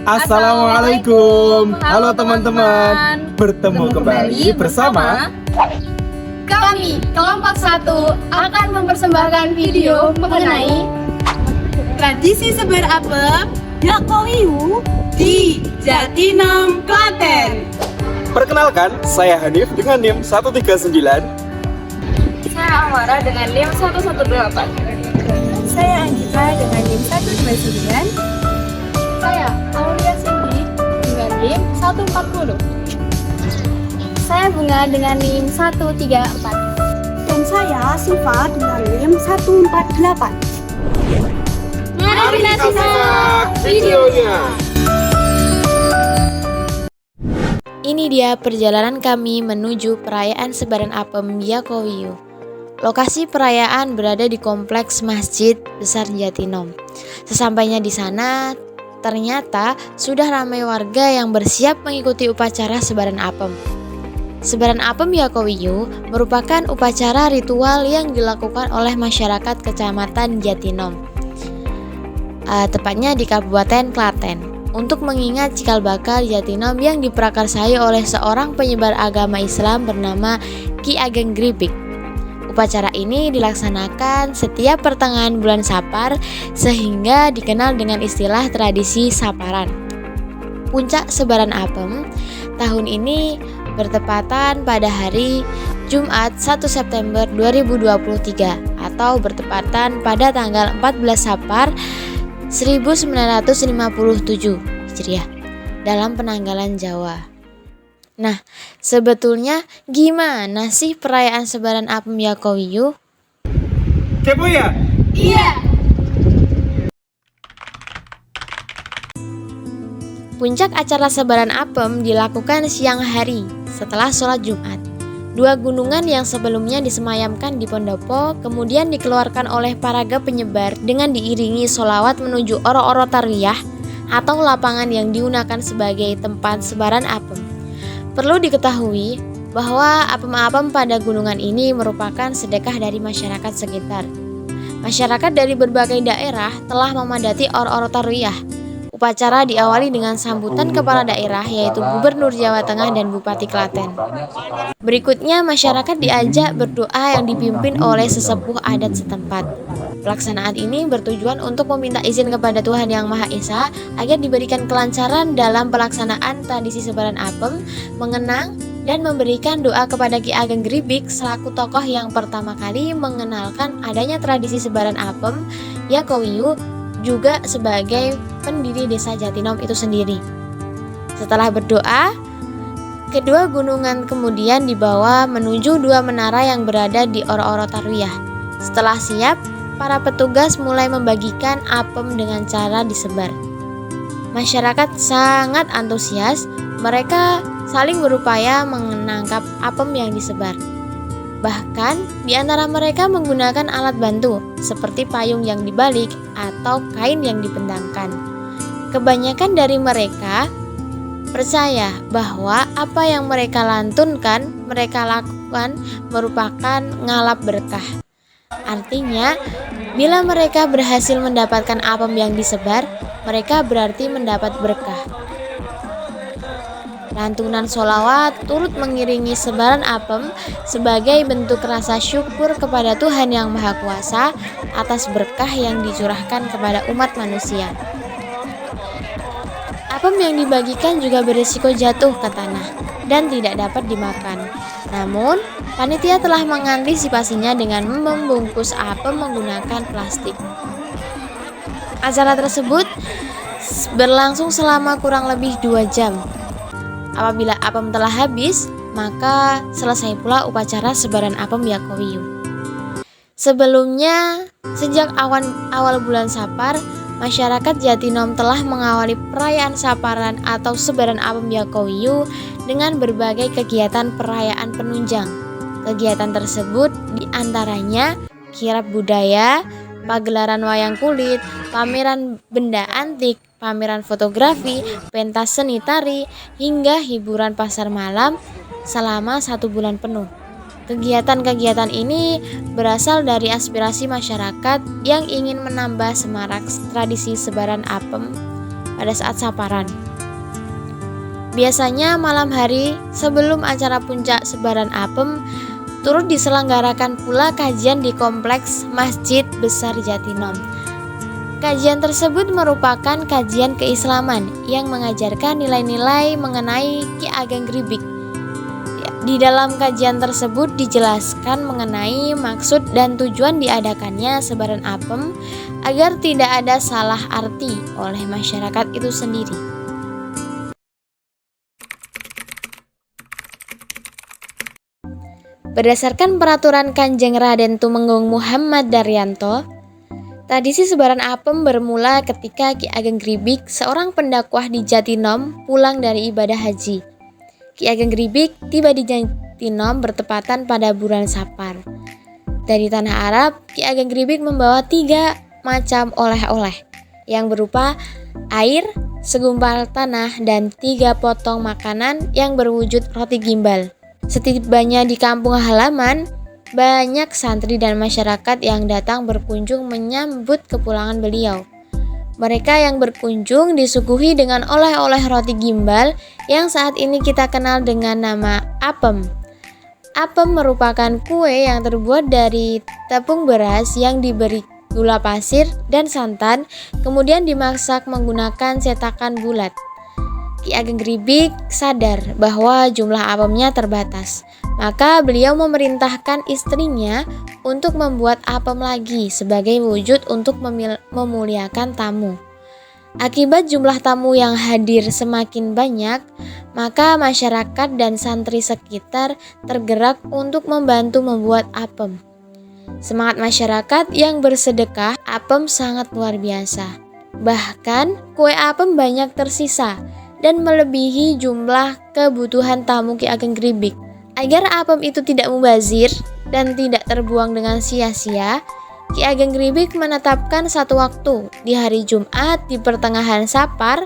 Assalamualaikum. Halo teman-teman. Bertemu kembali bersama kami, kelompok 1 akan mempersembahkan video mengenai tradisi sebar apem Yakowiu di Jatinom, Klaten. Perkenalkan, saya Hanif dengan NIM 139. Saya Amara dengan NIM 118. Saya Anita dengan NIM 129. Saya Aulia Cindy dengan NIM 140. Saya Bunga dengan NIM 134. Dan saya Siva dengan NIM 148. Mari kita simak videonya. Ini dia perjalanan kami menuju perayaan sebaran apem Yakowiu. Lokasi perayaan berada di kompleks Masjid Besar Jatinom. Sesampainya di sana, ternyata sudah ramai warga yang bersiap mengikuti upacara sebaran apem. Sebaran apem Yakowiu merupakan upacara ritual yang dilakukan oleh masyarakat Kecamatan Jatinom, tepatnya di Kabupaten Klaten, untuk mengingat cikal bakal Jatinom yang diprakarsai oleh seorang penyebar agama Islam bernama Ki Ageng Gribik. Upacara ini dilaksanakan setiap pertengahan bulan Sapar sehingga dikenal dengan istilah tradisi Saparan. Puncak sebaran apem tahun ini bertepatan pada hari Jumat 1 September 2023 atau bertepatan pada tanggal 14 Sapar 1957 Hijriah dalam penanggalan Jawa. Nah, sebetulnya gimana sih perayaan sebaran apem Yakowiu? Kepo ya? Iya. Puncak acara sebaran apem dilakukan siang hari setelah sholat Jumat. Dua gunungan yang sebelumnya disemayamkan di pendopo kemudian dikeluarkan oleh paraga penyebar dengan diiringi sholawat menuju oro-oro tarwiyah atau lapangan yang digunakan sebagai tempat sebaran apem. Perlu diketahui bahwa apem-apem pada gunungan ini merupakan sedekah dari masyarakat sekitar. Masyarakat dari berbagai daerah telah memadati oro-oro tarwiyah. Upacara diawali dengan sambutan kepala daerah yaitu Gubernur Jawa Tengah dan Bupati Klaten. Berikutnya masyarakat diajak berdoa yang dipimpin oleh sesepuh adat setempat. Pelaksanaan ini bertujuan untuk meminta izin kepada Tuhan Yang Maha Esa agar diberikan kelancaran dalam pelaksanaan tradisi sebaran apem, mengenang dan memberikan doa kepada Ki Ageng Gribik selaku tokoh yang pertama kali mengenalkan adanya tradisi sebaran apem Yakowiu, juga sebagai pendiri desa Jatinom itu sendiri. Setelah berdoa, kedua gunungan kemudian dibawa menuju dua menara yang berada di oro-oro tarwiyah. Setelah siap, para petugas mulai membagikan apem dengan cara disebar. Masyarakat sangat antusias, mereka saling berupaya menangkap apem yang disebar. Bahkan di antara mereka menggunakan alat bantu seperti payung yang dibalik atau kain yang dipendangkan. Kebanyakan dari mereka percaya bahwa apa yang mereka lantunkan, mereka lakukan merupakan ngalap berkah. Artinya, bila mereka berhasil mendapatkan apem yang disebar, mereka berarti mendapat berkah. Lantunan sholawat turut mengiringi sebaran apem sebagai bentuk rasa syukur kepada Tuhan Yang Maha Kuasa atas berkah yang dicurahkan kepada umat manusia. Apem yang dibagikan juga berisiko jatuh ke tanah dan tidak dapat dimakan. Namun, panitia telah mengantisipasinya dengan membungkus apem menggunakan plastik. Acara tersebut berlangsung selama kurang lebih 2 jam. Apabila apem telah habis, maka selesai pula upacara sebaran apem Yakowiu. Sebelumnya, sejak awal bulan Sapar, masyarakat Jatinom telah mengawali perayaan Saparan atau sebaran apem Yakowiu dengan berbagai kegiatan perayaan penunjang. Kegiatan tersebut diantaranya kirab budaya, pagelaran wayang kulit, pameran benda antik, pameran fotografi, pentas seni tari, hingga hiburan pasar malam selama 1 bulan penuh. Kegiatan-kegiatan ini berasal dari aspirasi masyarakat yang ingin menambah semarak tradisi sebaran apem pada saat saparan. Biasanya malam hari sebelum acara puncak sebaran apem, turut diselenggarakan pula kajian di kompleks Masjid Besar Jatinom. Kajian tersebut merupakan kajian keislaman yang mengajarkan nilai-nilai mengenai Ki Ageng Gribik. Di dalam kajian tersebut dijelaskan mengenai maksud dan tujuan diadakannya sebaran apem agar tidak ada salah arti oleh masyarakat itu sendiri. Berdasarkan peraturan Kanjeng Raden Tumenggung Muhammad Daryanto, tradisi sebaran apem bermula ketika Ki Ageng Gribik, seorang pendakwah di Jatinom, pulang dari ibadah haji. Ki Ageng Gribik tiba di Jatinom bertepatan pada bulan Sapar. Dari tanah Arab, Ki Ageng Gribik membawa 3 macam oleh-oleh yang berupa air, segumpal tanah, dan 3 potong makanan yang berwujud roti gimbal. Setibanya di kampung halaman, banyak santri dan masyarakat yang datang berkunjung menyambut kepulangan beliau. Mereka yang berkunjung disuguhi dengan oleh-oleh roti gimbal yang saat ini kita kenal dengan nama apem. Apem merupakan kue yang terbuat dari tepung beras yang diberi gula pasir dan santan, kemudian dimasak menggunakan cetakan bulat. Ki Ageng Gribik sadar bahwa jumlah apemnya terbatas, maka beliau memerintahkan istrinya untuk membuat apem lagi sebagai wujud untuk memuliakan tamu. Akibat jumlah tamu yang hadir semakin banyak, maka masyarakat dan santri sekitar tergerak untuk membantu membuat apem. Semangat masyarakat yang bersedekah apem sangat luar biasa. Bahkan kue apem banyak tersisa dan melebihi jumlah kebutuhan tamu Ki Ageng Gribik. Agar apem itu tidak mubazir dan tidak terbuang dengan sia-sia, Ki Ageng Gribik menetapkan satu waktu di hari Jumat di pertengahan Sapar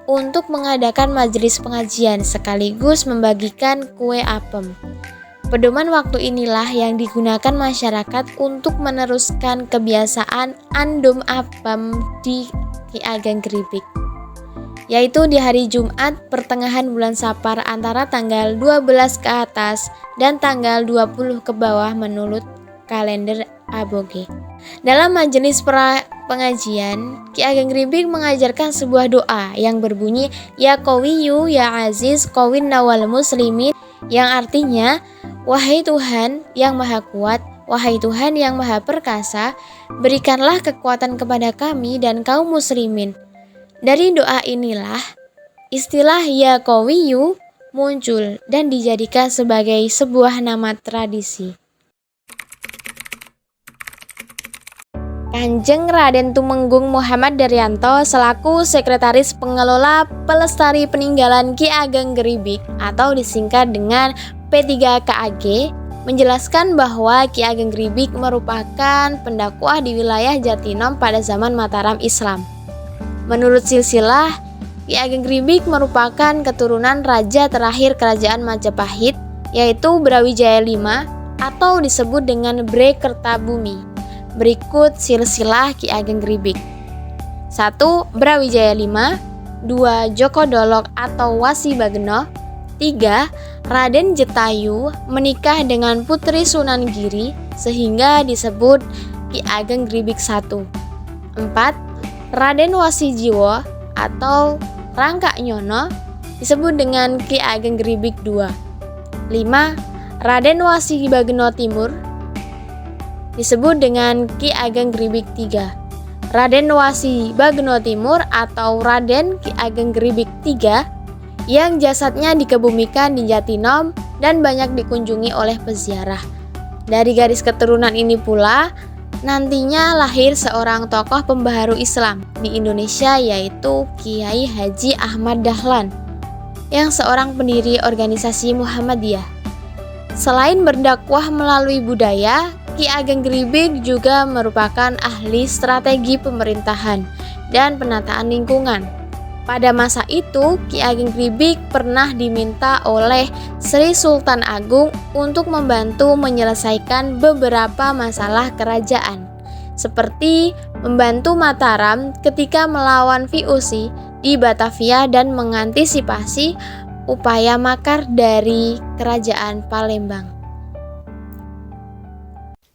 untuk mengadakan majelis pengajian sekaligus membagikan kue apem. Pedoman waktu inilah yang digunakan masyarakat untuk meneruskan kebiasaan andum apem di Ki Ageng Gribik, yaitu di hari Jumat pertengahan bulan Sapar antara tanggal 12 ke atas dan tanggal 20 ke bawah menurut kalender Aboge. Dalam majelis pengajian, Ki Ageng Gribik mengajarkan sebuah doa yang berbunyi Ya Qawiyyu Ya Aziz Qawin Nawal Muslimin, yang artinya wahai Tuhan yang Maha Kuat, wahai Tuhan yang Maha Perkasa, berikanlah kekuatan kepada kami dan kaum muslimin. Dari doa inilah istilah Ya Qawiyyu muncul dan dijadikan sebagai sebuah nama tradisi. Kanjeng Raden Tumenggung Muhammad Daryanto selaku Sekretaris Pengelola Pelestari Peninggalan Ki Ageng Gribik atau disingkat dengan P3KAG menjelaskan bahwa Ki Ageng Gribik merupakan pendakwah di wilayah Jatinom pada zaman Mataram Islam. Menurut silsilah, Ki Ageng Gribik merupakan keturunan raja terakhir kerajaan Majapahit, yaitu Brawijaya V atau disebut dengan Bre Kertabumi. Berikut silsilah Ki Ageng Gribik. 1. Brawijaya V, 2. Joko Dolok atau Wasi Bageno, 3. Raden Jetayu menikah dengan Putri Sunan Giri sehingga disebut Ki Ageng Gribik 1. 4. Raden Wasijiwo atau Rangka Nyono disebut dengan Ki Ageng Gribik 2. 5. Raden Wasi Bageno Timur disebut dengan Ki Ageng Gribik 3. Raden Wasi Bageno Timur atau Raden Ki Ageng Gribik 3 yang jasadnya dikebumikan di Jatinom dan banyak dikunjungi oleh peziarah. Dari garis keturunan ini pula nantinya lahir seorang tokoh pembaharu Islam di Indonesia, yaitu Kiai Haji Ahmad Dahlan yang seorang pendiri organisasi Muhammadiyah. Selain berdakwah melalui budaya, Ki Ageng Gribik juga merupakan ahli strategi pemerintahan dan penataan lingkungan. Pada masa itu, Ki Ageng Gribik pernah diminta oleh Sri Sultan Agung untuk membantu menyelesaikan beberapa masalah kerajaan, seperti membantu Mataram ketika melawan VOC di Batavia dan mengantisipasi upaya makar dari Kerajaan Palembang.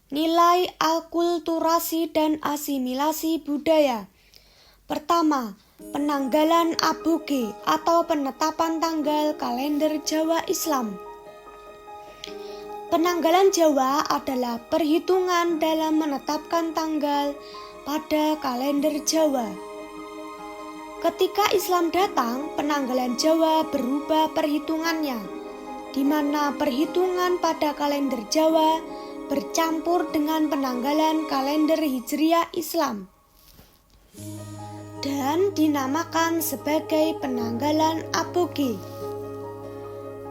Nilai akulturasi dan asimilasi budaya. Pertama, penanggalan aboge atau penetapan tanggal kalender Jawa Islam. Penanggalan Jawa adalah perhitungan dalam menetapkan tanggal pada kalender Jawa. Ketika Islam datang, penanggalan Jawa berubah perhitungannya, di mana perhitungan pada kalender Jawa bercampur dengan penanggalan kalender Hijriah Islam dan dinamakan sebagai penanggalan aboge.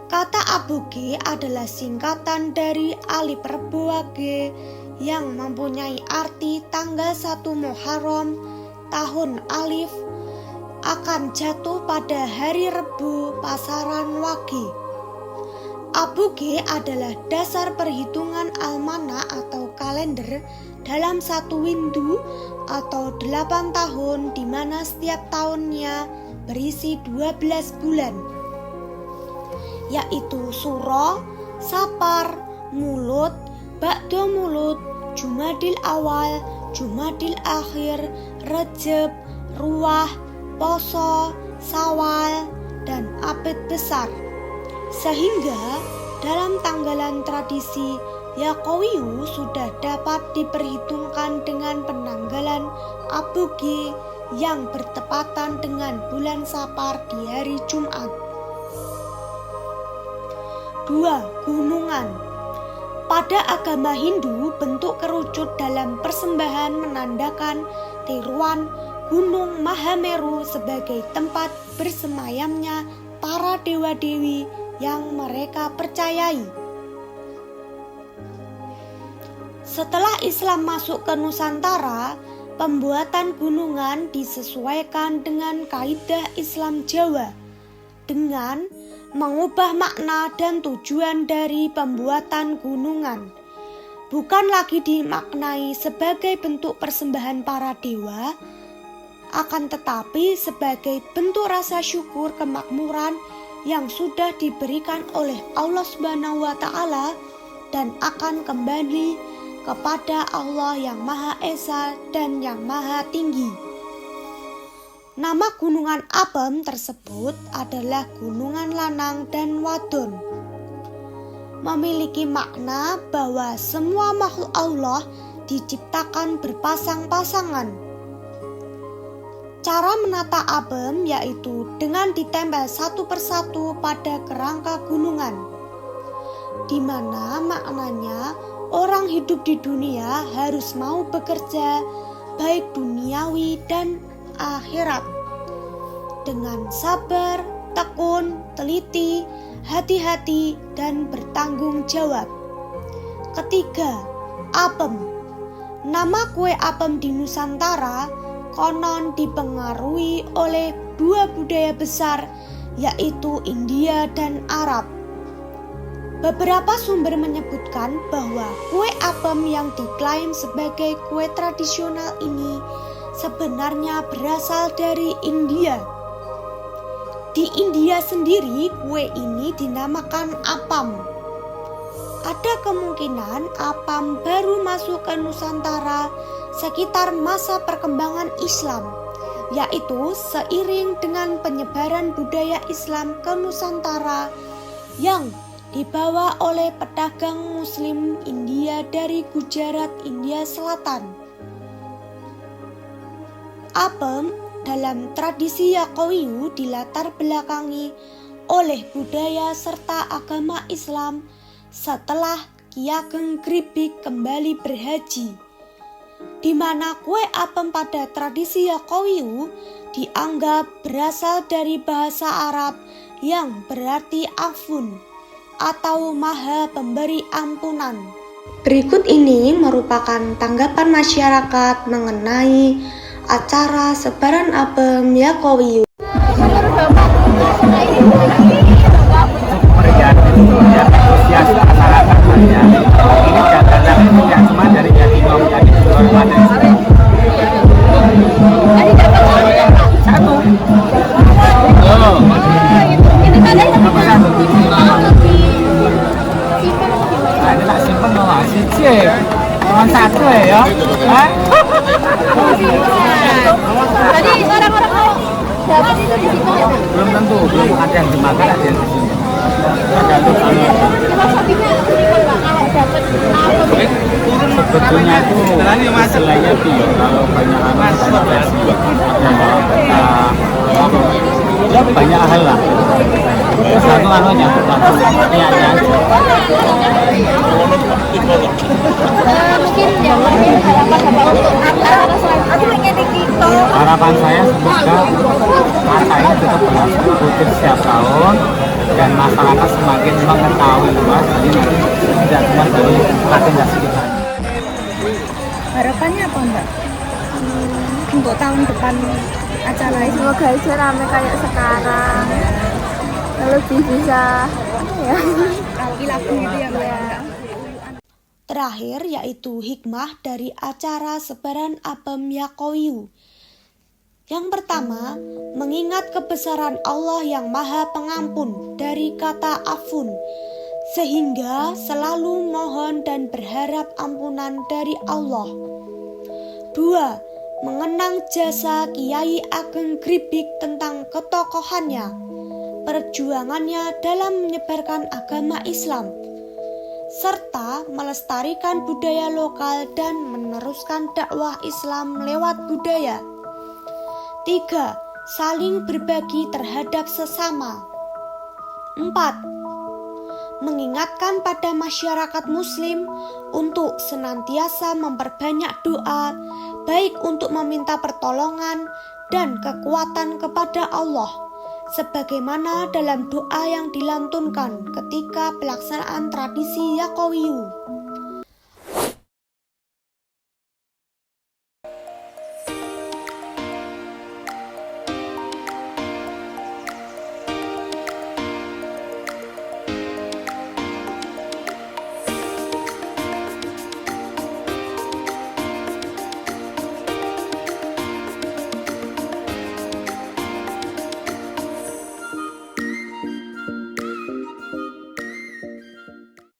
Kata aboge adalah singkatan dari alif rebo age yang mempunyai arti tanggal 1 Muharram tahun alif akan jatuh pada hari Rebo pasaran wage. Aboge adalah dasar perhitungan almana atau kalender dalam satu windu atau 8 tahun, di mana setiap tahunnya berisi 12 bulan, yaitu Suro, Sapar, Mulud, Ba'da Mulud, Jumadil Awal, Jumadil Akhir, Rejab, Ruwah, Poso, Sawal, dan Abid Besar. Sehingga dalam tanggalan tradisi Yaqowiyu sudah dapat diperhitungkan dengan penanggalan aboge yang bertepatan dengan bulan Sapar di hari Jumat. 2. Gunungan. Pada agama Hindu, bentuk kerucut dalam persembahan menandakan tiruan Gunung Mahameru sebagai tempat bersemayamnya para dewa-dewi yang mereka percayai. Setelah Islam masuk ke Nusantara, pembuatan gunungan disesuaikan dengan kaidah Islam Jawa dengan mengubah makna dan tujuan dari pembuatan gunungan. Bukan lagi dimaknai sebagai bentuk persembahan para dewa, akan tetapi sebagai bentuk rasa syukur kemakmuran yang sudah diberikan oleh Allah Subhanahu wa Ta'ala dan akan kembali kepada Allah yang Maha Esa dan yang Maha Tinggi. Nama gunungan Apem tersebut adalah gunungan lanang dan wadon. Memiliki makna bahwa semua makhluk Allah diciptakan berpasang-pasangan. Cara menata Apem yaitu dengan ditempel satu persatu pada kerangka gunungan, di mana maknanya orang hidup di dunia harus mau bekerja baik duniawi dan akhirat dengan sabar, tekun, teliti, hati-hati, dan bertanggung jawab. Ketiga, apem. Nama kue apem di Nusantara konon dipengaruhi oleh dua budaya besar, yaitu India dan Arab. Beberapa sumber menyebutkan bahwa kue apem yang diklaim sebagai kue tradisional ini sebenarnya berasal dari India. Di India sendiri, kue ini dinamakan apam. Ada kemungkinan apam baru masuk ke Nusantara sekitar masa perkembangan Islam, yaitu seiring dengan penyebaran budaya Islam ke Nusantara yang dibawa oleh pedagang Muslim India dari Gujarat, India Selatan. Apem dalam tradisi Yaqowiyu dilatar belakangi oleh budaya serta agama Islam setelah Ki Ageng Gribik kembali berhaji, di mana kue apem pada tradisi Yaqowiyu dianggap berasal dari bahasa Arab yang berarti afun atau maha pemberi ampunan. Berikut ini merupakan tanggapan masyarakat mengenai acara sebaran apem Yaqowiyu. Meriah ya, antusias masyarakatnya. Ini dagangan tidak cuma dari Jatimau, dari luar Padang. Satu. ya. Hah? Jadi orang-orang mau dapat itu di situ ya? Belum tentu, belum ada yang dimakan, ada yang di sini. Tergantung kalau Filosofinya unik banget dapat apa? sebetulnya itu istilahnya bio. Kalau banyak anak ya banyak hal lah. Satu anunya, satu niatnya aja. Mungkin yang lebih harapan Bapak untuk anak-anak selanjutnya. Harapan saya semoga masa ini tetap berlangsung rutin setiap tahun dan masyarakat semakin mengetahui luas, jadi nanti tidak cuma dari agendasi kita. Harapannya apa Mbak? Untuk tahun depan acara ini? Semoga aja rame kayak sekarang. Lebih bisa ya. Laku itu ya Mbak. Terakhir yaitu hikmah dari acara sebaran apem Yakowiyu. Yang pertama, mengingat kebesaran Allah yang Maha Pengampun dari kata afun, sehingga selalu mohon dan berharap ampunan dari Allah. 2. Mengenang jasa Kiai Ageng Gribik tentang ketokohannya, perjuangannya dalam menyebarkan agama Islam, serta melestarikan budaya lokal dan meneruskan dakwah Islam lewat budaya. 3. Saling berbagi terhadap sesama. 4. Mengingatkan pada masyarakat muslim untuk senantiasa memperbanyak doa, baik untuk meminta pertolongan dan kekuatan kepada Allah, sebagaimana dalam doa yang dilantunkan ketika pelaksanaan tradisi Yakowiyu.